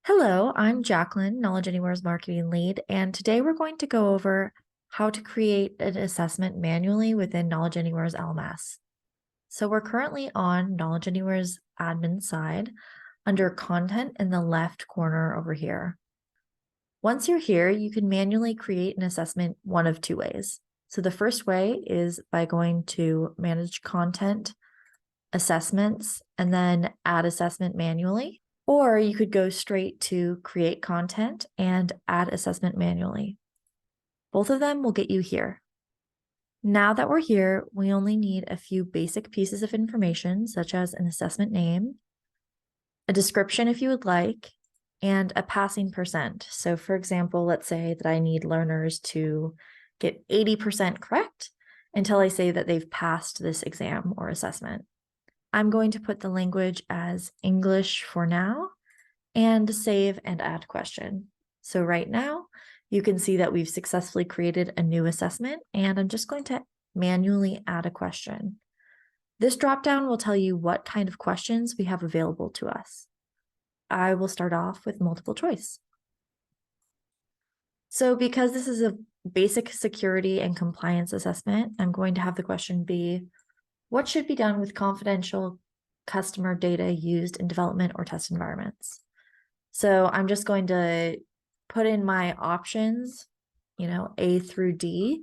Hello, I'm Jacqueline, Knowledge Anywhere's marketing lead, and today we're going to go over how to create an assessment manually within Knowledge Anywhere's LMS. So we're currently on Knowledge Anywhere's admin side under content in the left corner over here. Once you're here, you can manually create an assessment one of two ways. So the first way is by going to Manage Content, Assessments, and then Add Assessment manually. Or you could go straight to Create Content and Add Assessment manually. Both of them will get you here. Now that we're here, we only need a few basic pieces of information, such as an assessment name, a description if you would like, and a passing percent. So for example, let's say that I need learners to get 80% correct until I say that they've passed this exam or assessment. I'm going to put the language as English for now and save and add question. So right now you can see that we've successfully created a new assessment, and I'm just going to manually add a question. This dropdown will tell you what kind of questions we have available to us. I will start off with multiple choice. So because this is a basic security and compliance assessment, I'm going to have the question be, what should be done with confidential customer data used in development or test environments? So I'm just going to put in my options, A through D.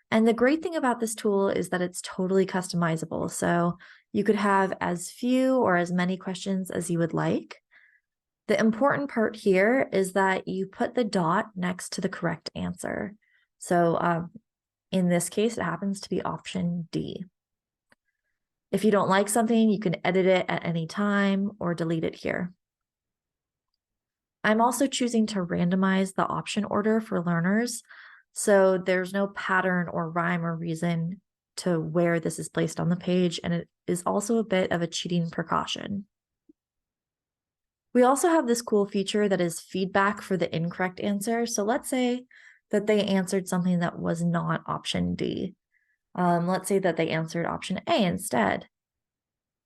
And the great thing about this tool is that it's totally customizable. So you could have as few or as many questions as you would like. The important part here is that you put the dot next to the correct answer. So in this case, it happens to be option D. If you don't like something, you can edit it at any time or delete it here. I'm also choosing to randomize the option order for learners, so there's no pattern or rhyme or reason to where this is placed on the page, and it is also a bit of a cheating precaution. We also have this cool feature that is feedback for the incorrect answer. So let's say that they answered something that was not option D. Let's say that they answered option A instead.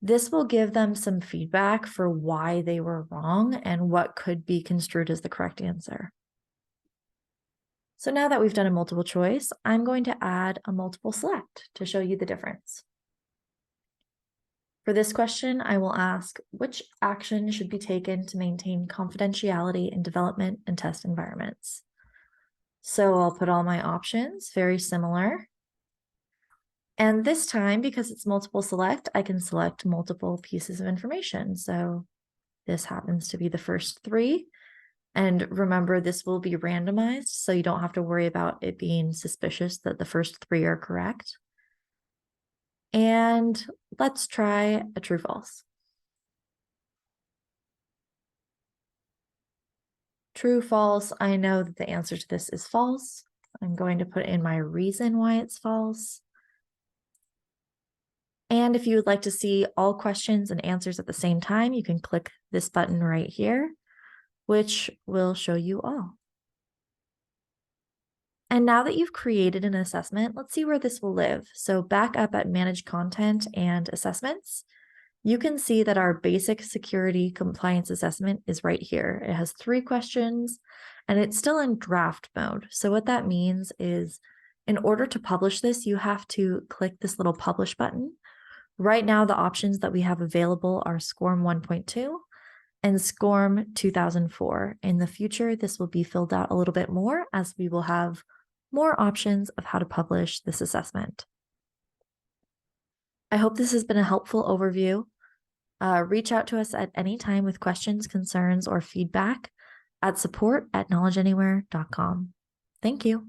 This will give them some feedback for why they were wrong and what could be construed as the correct answer. So now that we've done a multiple choice, I'm going to add a multiple select to show you the difference. For this question, I will ask, which action should be taken to maintain confidentiality in development and test environments? So I'll put all my options, very similar. And this time, because it's multiple select, I can select multiple pieces of information. So this happens to be the first three. And remember, this will be randomized, so you don't have to worry about it being suspicious that the first three are correct. And let's try a true false. True false, I know that the answer to this is false. I'm going to put in my reason why it's false. And if you would like to see all questions and answers at the same time, you can click this button right here, which will show you all. And now that you've created an assessment, let's see where this will live. So back up at Manage Content and Assessments, you can see that our basic security compliance assessment is right here. It has 3 questions and it's still in draft mode. So what that means is in order to publish this, you have to click this little publish button. Right now, the options that we have available are SCORM 1.2 and SCORM 2004. In the future, this will be filled out a little bit more as we will have more options of how to publish this assessment. I hope this has been a helpful overview. Reach out to us at any time with questions, concerns, or feedback at support@knowledgeanywhere.com. Thank you.